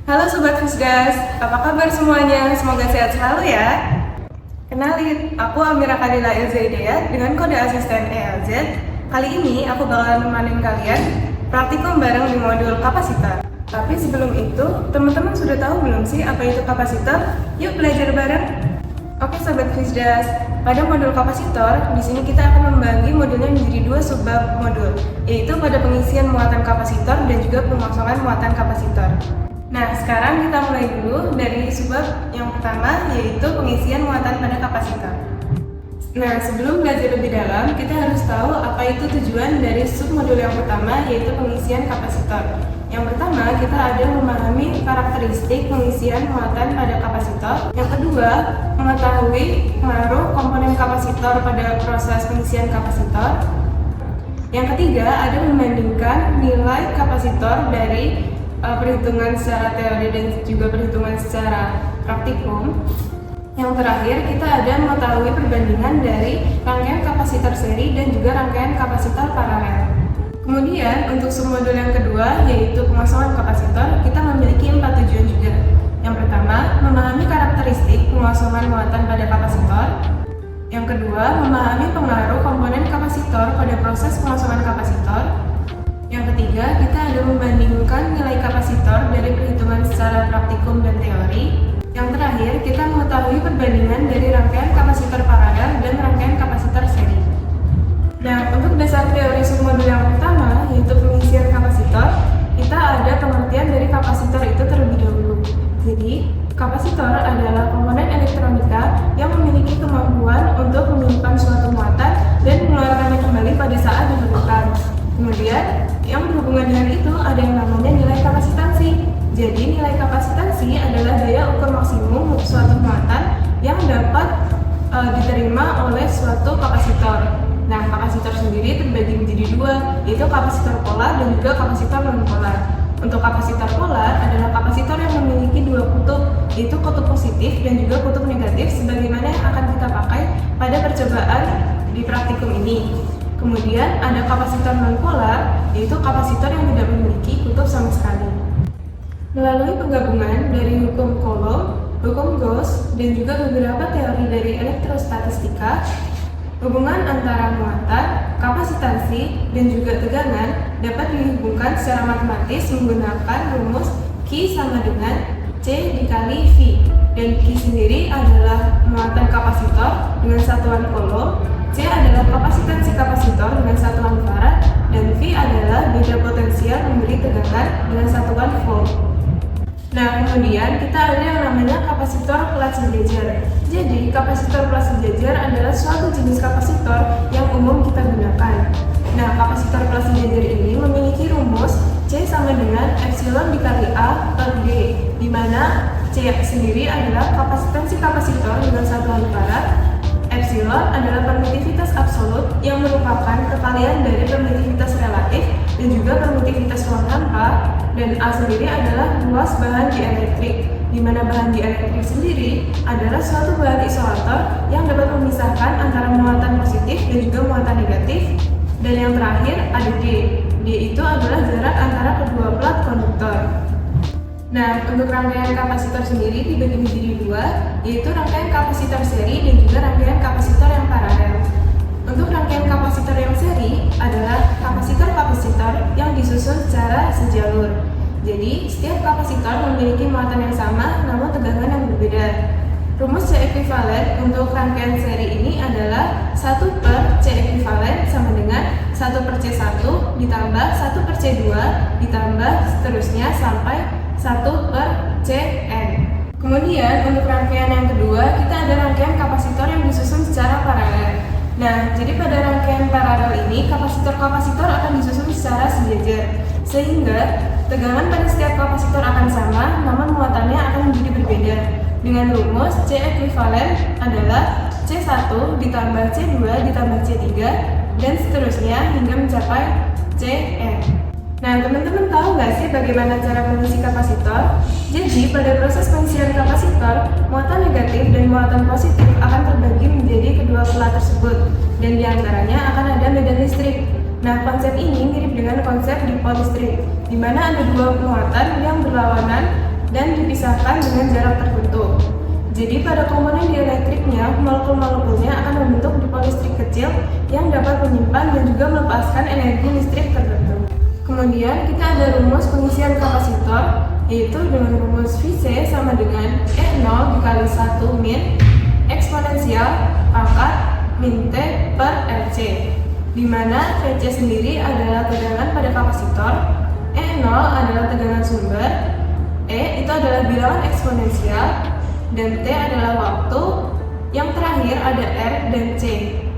Halo Sobat Fusgas, apa kabar semuanya? Semoga sehat selalu ya. Kenalin, aku Amira Kadila Elzaidea dengan kode asisten ELZ. Kali ini aku bakalan nemenin kalian praktikum bareng di modul kapasitor. Tapi sebelum itu, teman-teman sudah tahu belum sih apa itu kapasitor? Yuk belajar bareng. Oke Sobat Fusgas, pada modul kapasitor, di sini kita akan membagi modulnya menjadi dua subbab modul, yaitu pada pengisian muatan kapasitor dan juga pengosongan muatan kapasitor. Nah, sekarang kita mulai dulu dari subbab yang pertama, yaitu pengisian muatan pada kapasitor. Nah, sebelum belajar lebih dalam, kita harus tahu apa itu tujuan dari submodul yang pertama, yaitu pengisian kapasitor. Yang pertama, kita ada memahami karakteristik pengisian muatan pada kapasitor. Yang kedua, mengetahui pengaruh komponen kapasitor pada proses pengisian kapasitor. Yang ketiga, ada membandingkan nilai kapasitor dari perhitungan secara teori dan juga perhitungan secara praktikum. Yang terakhir, kita ada mengetahui perbandingan dari rangkaian kapasitor seri dan juga rangkaian kapasitor paralel. Kemudian, untuk submodul yang kedua, yaitu pengosongan kapasitor, kita memiliki 4 tujuan juga. Yang pertama, memahami karakteristik pengosongan muatan pada kapasitor. Yang kedua, memahami pengaruh komponen kapasitor pada proses pengosongan kapasitor. Yang ketiga, kita ada membandingkan nilai kapasitor dari perhitungan secara praktikum dan teori. Yang terakhir, kita mengetahui perbandingan dari rangkaian kapasitor paralel dan rangkaian kapasitor seri. Nah, untuk dasar teori submodul yang pertama, yaitu pengisian kapasitor, kita ada pengertian dari kapasitor itu terlebih dahulu. Jadi, kapasitor adalah komponen elektronika yang memiliki kemampuan untuk menyimpan suatu muatan dan mengeluarkannya kembali pada saat diperlukan. Kemudian, yang berhubungan dengan itu ada yang namanya nilai kapasitansi. Jadi, nilai kapasitansi adalah daya ukur maksimum suatu muatan yang dapat diterima oleh suatu kapasitor. Nah, kapasitor sendiri terbagi menjadi dua, yaitu kapasitor polar dan juga kapasitor non-polar. Untuk kapasitor polar adalah kapasitor yang memiliki dua kutub, yaitu kutub positif dan juga kutub negatif, sebagaimana yang akan kita pakai pada percobaan di praktikum ini. Kemudian ada kapasitor non-polar, yaitu kapasitor yang tidak memiliki kutub sama sekali. Melalui penggabungan dari hukum Coulomb, hukum Gauss, dan juga beberapa teori dari elektrostatistika, hubungan antara muatan, kapasitansi, dan juga tegangan dapat dihubungkan secara matematis menggunakan rumus Q sama dengan C dikali V. Dan Q sendiri adalah muatan kapasitor dengan satuan Coulomb, C adalah kapasitansi kapasitor dengan satuan farad, dan V adalah beda potensial memberi tegangan dengan satuan volt. Nah, kemudian kita ada yang namanya kapasitor plat sejajar. Jadi, kapasitor plat sejajar adalah suatu jenis kapasitor yang umum kita gunakan. Nah, kapasitor plat sejajar ini memiliki rumus C sama dengan epsilon dikali A per D, di mana C sendiri adalah kapasitansi kapasitor dengan satuan farad. Epsilon adalah permitivitas absolut yang merupakan kekalian dari permitivitas relatif dan juga permitivitas ruang hampa, dan A sendiri adalah luas bahan dielektrik, di mana bahan dielektrik sendiri adalah suatu bahan isolator yang dapat memisahkan antara muatan positif dan juga muatan negatif. Dan yang terakhir ada D. D itu adalah jarak antara kedua plat konduktor. Nah, untuk rangkaian kapasitor sendiri dibagi menjadi dua, yaitu rangkaian kapasitor seri dan juga rangkaian kapasitor yang paralel. Untuk rangkaian kapasitor yang seri adalah kapasitor-kapasitor yang disusun secara sejalur. Jadi, setiap kapasitor memiliki muatan yang sama namun tegangan yang berbeda. Rumus C ekuivalen untuk rangkaian seri ini adalah 1 per C ekuivalen sama dengan 1 per C1 ditambah 1 per C2 ditambah seterusnya sampai 1 per Cn. Kemudian untuk rangkaian yang kedua, kita ada rangkaian kapasitor yang disusun secara paralel. Nah, jadi pada rangkaian paralel ini, kapasitor-kapasitor akan disusun secara sejajar, sehingga tegangan pada setiap kapasitor akan sama, namun muatannya akan menjadi berbeda. Dengan rumus C ekuivalen adalah C1 ditambah C2 ditambah C3, dan seterusnya hingga mencapai Cn. Nah, teman-teman tahu nggak sih bagaimana cara mengisi kapasitor? Jadi, pada proses pengisian kapasitor, muatan negatif dan muatan positif akan terbagi menjadi kedua plat tersebut, dan diantaranya akan ada medan listrik. Nah, konsep ini mirip dengan konsep dipol listrik, di mana ada dua muatan yang berlawanan dan dipisahkan dengan jarak tertentu. Jadi pada komponen dielektriknya, molekul-molekulnya akan membentuk dipol listrik kecil yang dapat menyimpan dan juga melepaskan energi listrik tertentu. Kemudian kita ada rumus pengisian kapasitor, yaitu dengan rumus Vc sama dengan E0 dikali 1 min eksponensial pangkat min T per Rc, di mana Vc sendiri adalah tegangan pada kapasitor, E0 adalah tegangan sumber, E itu adalah bilangan eksponensial, dan T adalah waktu. Yang terakhir ada R dan C.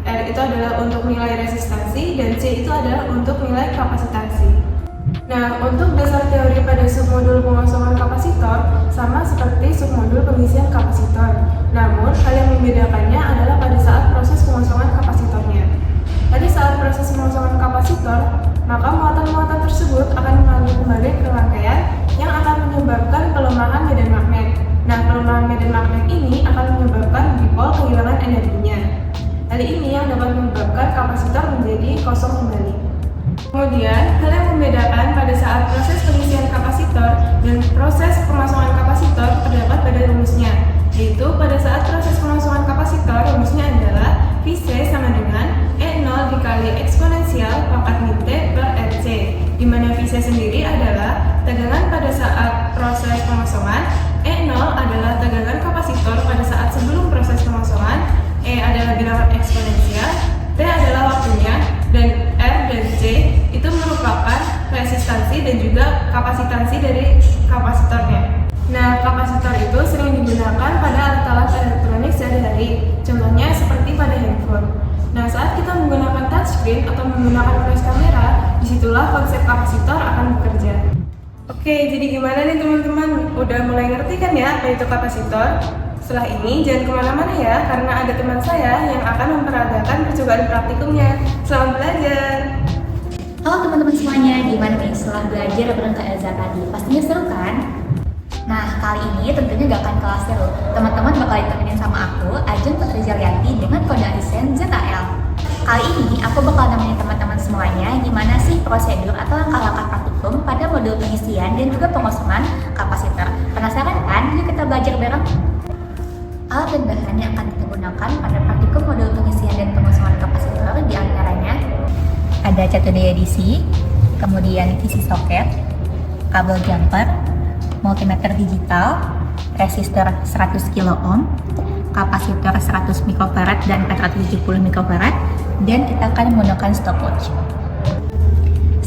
R itu adalah untuk nilai resistansi dan C itu adalah untuk nilai kapasitansi. Nah, untuk dasar teori pada submodul pengosongan kapasitor sama seperti submodul pengisian kapasitor. Namun, hal yang membedakannya adalah pada saat proses pengosongan kapasitornya. Pada saat proses pengosongan kapasitor, maka muatan-muatan tersebut akan mengalir kembali ke rangkaian yang akan menyebabkan pelemahan medan magnet. Nah, pelemahan medan magnet ini akan menyebabkan dipol kehilangan energinya. Hal ini yang dapat menyebabkan kapasitor menjadi kosong kembali. Kemudian, hal yang membedakan pada saat proses pengisian kapasitor dan proses pengosongan kapasitor terdapat pada rumusnya, yaitu pada saat proses pengosongan kapasitor rumusnya adalah Vc sama dengan E0 dikali eksponensial pangkat min T per Rc, di mana Vc sendiri adalah tegangan pada saat proses pengosongan, E0 adalah tegangan kapasitor pada saat sebelum proses pengosongan, E adalah bilangan eksponensial, T adalah waktunya, dan R dan C itu merupakan resistansi dan juga kapasitansi dari kapasitornya. Nah, kapasitor itu sering digunakan pada alat-alat elektronik sehari-hari, contohnya seperti pada handphone. Nah, saat kita menggunakan touchscreen atau menggunakan flash kamera, disitulah konsep kapasitor akan bekerja. Oke, jadi gimana nih teman-teman? Udah mulai ngerti kan ya apa itu kapasitor? Setelah ini jangan kemana-mana ya, karena ada teman saya yang akan memperagakan percobaan praktikumnya. Selamat belajar! Halo teman-teman semuanya, gimana nih setelah belajar bareng Kak Elza tadi? Pastinya seru kan? Nah, kali ini tentunya gak akan kalah seru. Teman-teman bakal ditemenin sama aku, Ajeng Putri Zalianti dengan kode asisten ZAL. Kali ini aku bakal nemenin teman-teman semuanya gimana sih prosedur atau langkah-langkah praktikum pada modul pengisian dan juga pengosongan kapasitor. Penasaran kan? Yuk kita belajar bareng. Alat dan bahan yang akan kita gunakan pada praktikum modul pengisian dan pengosongan kapasitor diantaranya ada catu daya DC, kemudian isi soket, kabel jumper, multimeter digital, resistor 100 kilo ohm, kapasitor 100 mikrofarad dan 470 mikrofarad, dan kita akan menggunakan stopwatch.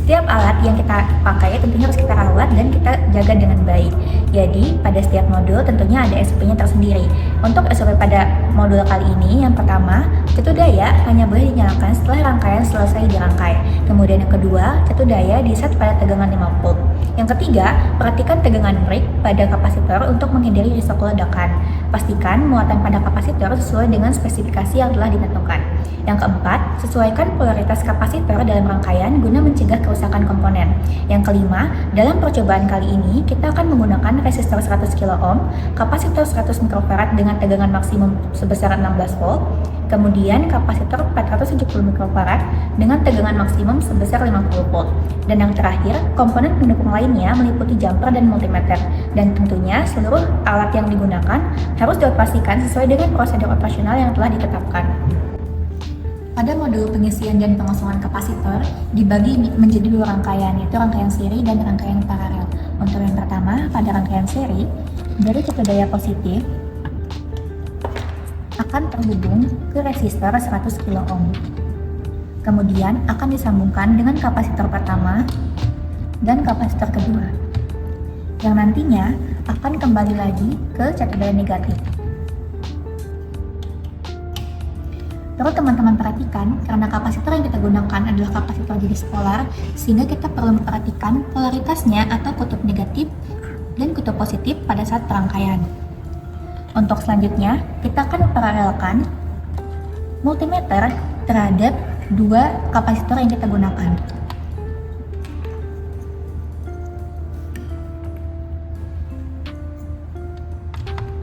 Setiap alat yang kita pakai tentunya harus kita rawat dan kita jaga dengan baik. Jadi pada setiap modul tentunya ada SOP-nya tersendiri. Untuk SOP pada modul kali ini, yang pertama, catu daya hanya boleh dinyalakan setelah rangkaian selesai dirangkai. Kemudian yang kedua, catu daya diset pada tegangan 5 volt. Yang ketiga, perhatikan tegangan break pada kapasitor untuk menghindari risiko ledakan. Pastikan muatan pada kapasitor sesuai dengan spesifikasi yang telah ditentukan. Yang keempat, sesuaikan polaritas kapasitor dalam rangkaian guna mencegah kerusakan komponen. Yang kelima, dalam percobaan kali ini kita akan menggunakan resistor 100 kilo ohm, kapasitor 100 mikrofarad dengan tegangan maksimum sebesar 16 volt, kemudian kapasitor 470 mikrofarad dengan tegangan maksimum sebesar 50 volt. Dan yang terakhir, komponen pendukung lainnya meliputi jumper dan multimeter. Dan tentunya seluruh alat yang digunakan harus dioperasikan sesuai dengan prosedur operasional yang telah ditetapkan. Pada modul pengisian dan pengosongan kapasitor dibagi menjadi dua rangkaian, yaitu rangkaian seri dan rangkaian paralel. Untuk yang pertama, pada rangkaian seri, dari catu daya positif akan terhubung ke resistor 100 kilo ohm. Kemudian akan disambungkan dengan kapasitor pertama dan kapasitor kedua, yang nantinya akan kembali lagi ke catu daya negatif. Perlu teman-teman perhatikan, karena kapasitor yang kita gunakan adalah kapasitor jenis polar, sehingga kita perlu memperhatikan polaritasnya atau kutub negatif dan kutub positif pada saat perangkaian. Untuk selanjutnya, kita akan memparalelkan multimeter terhadap dua kapasitor yang kita gunakan.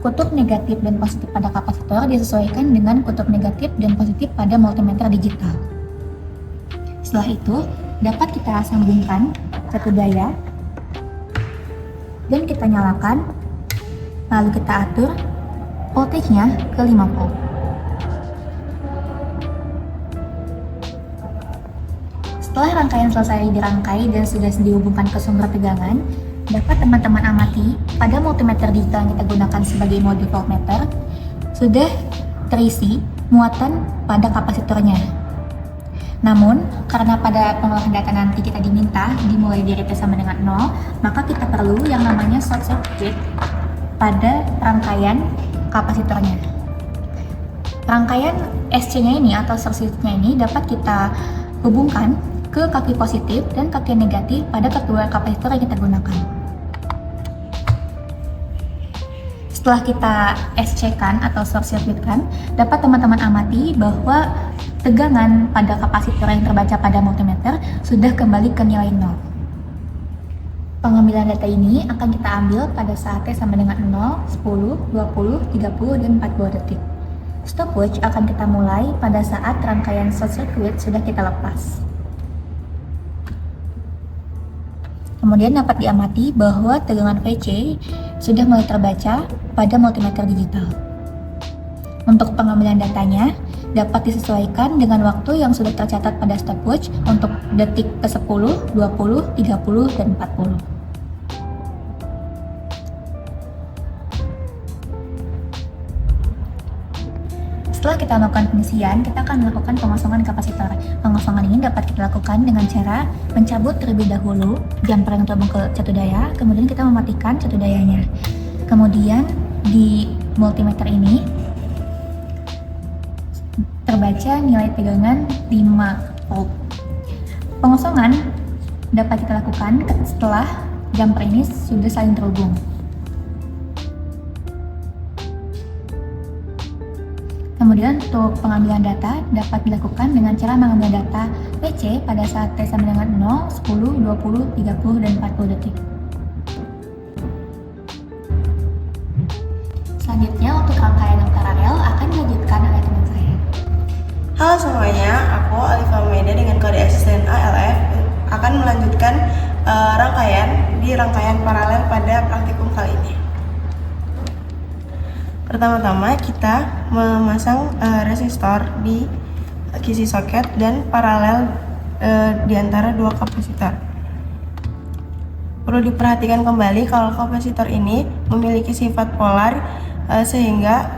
Kutub negatif dan positif pada kapasitor disesuaikan dengan kutub negatif dan positif pada multimeter digital. Setelah itu, dapat kita sambungkan catu daya dan kita nyalakan Lalu kita atur voltage-nya ke 5 volt. Setelah rangkaian selesai dirangkai dan sudah dihubungkan ke sumber tegangan, dapat teman-teman amati pada multimeter digital yang kita gunakan sebagai mode voltmeter sudah terisi muatan pada kapasitornya. Namun, karena pada pengolahan data nanti kita diminta dimulai dari T sama dengan 0, maka kita perlu yang namanya short circuit pada rangkaian kapasitornya. Rangkaian SC-nya ini atau short circuit-nya ini dapat kita hubungkan ke kaki positif dan kaki negatif pada kedua kapasitor yang kita gunakan. Setelah kita SC-kan atau short circuit-kan, dapat teman-teman amati bahwa tegangan pada kapasitor yang terbaca pada multimeter sudah kembali ke nilai 0. Pengambilan data ini akan kita ambil pada saat T sama dengan 0, 10, 20, 30, dan 40 detik. Stopwatch akan kita mulai pada saat rangkaian short circuit sudah kita lepas. Kemudian dapat diamati bahwa tegangan VC sudah mulai terbaca pada multimeter digital. Untuk pengambilan datanya dapat disesuaikan dengan waktu yang sudah tercatat pada stopwatch untuk detik ke-10, 20, 30, dan 40. Setelah kita melakukan pengisian, kita akan melakukan pengosongan kapasitor. Pengosongan ini dapat kita lakukan dengan cara mencabut terlebih dahulu jumper yang terhubung ke catu daya, kemudian kita mematikan catu dayanya. Kemudian di multimeter ini terbaca nilai tegangan 5 volt. Pengosongan dapat kita lakukan setelah jumper ini sudah saling terhubung. Kemudian untuk pengambilan data dapat dilakukan dengan cara mengambil data PC pada saat T sama dengan 0, 10, 20, 30, dan 40 detik. Selanjutnya untuk rangkaian yang paralel akan dilanjutkan oleh teman saya. Halo semuanya, aku Alifa Meda dengan kode asisten ALF akan melanjutkan rangkaian paralel pada praktikum kali ini. Pertama-tama kita memasang resistor di kisi soket dan paralel di antara dua kapasitor. Perlu diperhatikan kembali kalau kapasitor ini memiliki sifat polar sehingga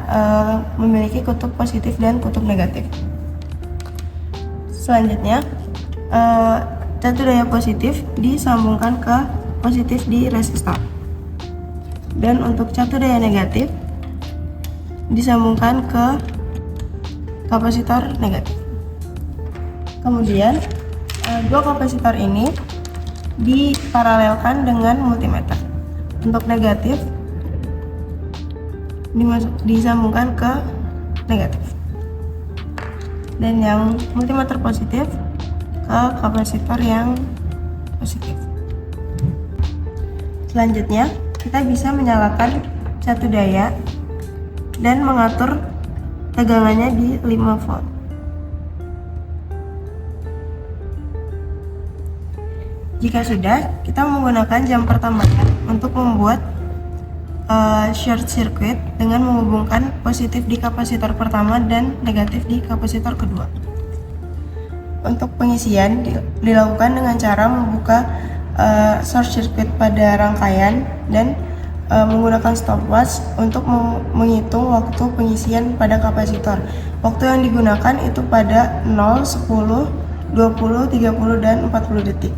memiliki kutub positif dan kutub negatif. Selanjutnya, catu daya positif disambungkan ke positif di resistor, dan untuk catu daya negatif disambungkan ke kapasitor negatif. Kemudian dua kapasitor ini diparalelkan dengan multimeter. Untuk negatif disambungkan ke negatif, dan yang multimeter positif ke kapasitor yang positif. Selanjutnya kita bisa menyalakan catu daya dan mengatur tegangannya di 5 volt. Jika sudah, kita menggunakan jumper tambahan untuk membuat short circuit dengan menghubungkan positif di kapasitor pertama dan negatif di kapasitor kedua. Untuk pengisian dilakukan dengan cara membuka short circuit pada rangkaian dan menggunakan stopwatch untuk menghitung waktu pengisian pada kapasitor. Waktu yang digunakan itu pada 0, 10, 20, 30, dan 40 detik.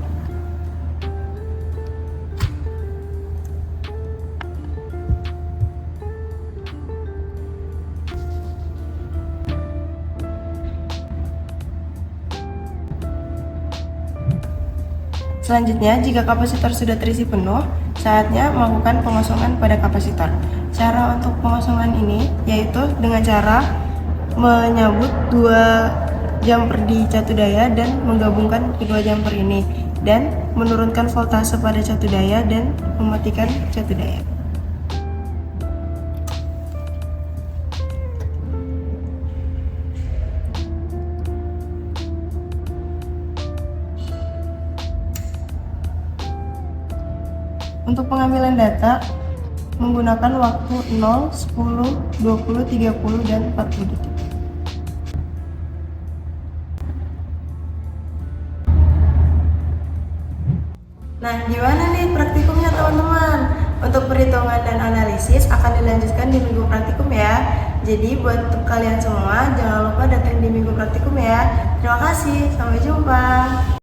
Selanjutnya, jika kapasitor sudah terisi penuh, saatnya melakukan pengosongan pada kapasitor. Cara untuk pengosongan ini yaitu dengan cara menyabut dua jumper di catu daya dan menggabungkan kedua jumper ini, dan menurunkan voltase pada catu daya dan mematikan catu daya. Untuk pengambilan data menggunakan waktu 0, 10, 20, 30, dan 40 detik. Nah, gimana nih praktikumnya teman-teman? Untuk perhitungan dan analisis akan dilanjutkan di minggu praktikum ya. Jadi buat kalian semua jangan lupa datang di minggu praktikum ya. Terima kasih, sampai jumpa.